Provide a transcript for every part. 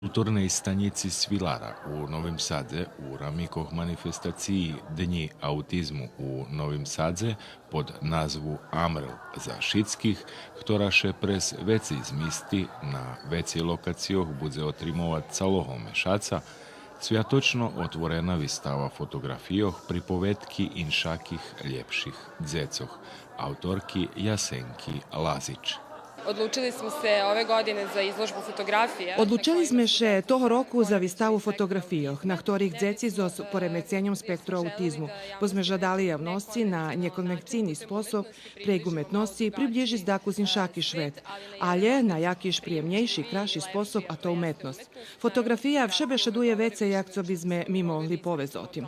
Kulturnej stanici Svilara u Novim Sadze u ramikoh manifestaciji Dni autizmu u Novim Sadze pod nazvu Amrel za šitskih, ktorá še pres veci zmisti na veci lokacioh budze otrimovat calohome šaca, cvjatočno otvorena vistava fotografijoh pripovetki inšakih ljepših dzecoh, autorki Jasenki Lazić. Odlučili smo se ove godine za izložbu fotografije. Odlučili sme še toho roku za vystavu fotografijoh, na ktorých dzeci so poremecenjom spektru autizmu. Bo sme žadali javnosti na nekonvencijni sposob preg umetnosti približi zdaku z inšaki švet, ale na jakiž prijemnejši, kraši sposob, a to umetnost. Fotografija vše beše duje vece, jak co bi sme mi mogli povezati.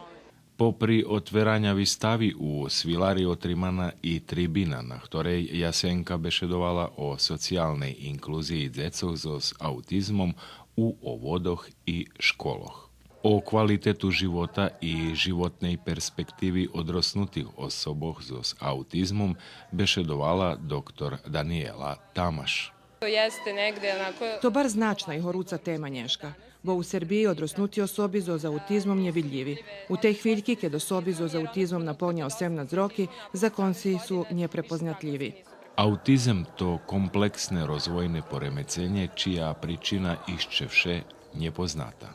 Popri otveranja vistavi u Svilari otrimana i tribina, na ktorej Jasenka bešedovala o socijalnej inkluziji dzecoh s autizmom u ovodoh i školoh. O kvalitetu života i životnej perspektivi odrosnutih osoboh s autizmom bešedovala dr. Daniela Tamaš. To jeste negde onako... To bar značna i horuca tema nješka, bo u Srbiji odrosnuti osobi z autizmom nje vidljivi. U tej hviljki, keď osobi z autizmom naplnja 18 roki, zakonci su nje prepoznatljivi. Autizam to kompleksne rozvojne poremecenje, čija pričina išće vše nje poznata.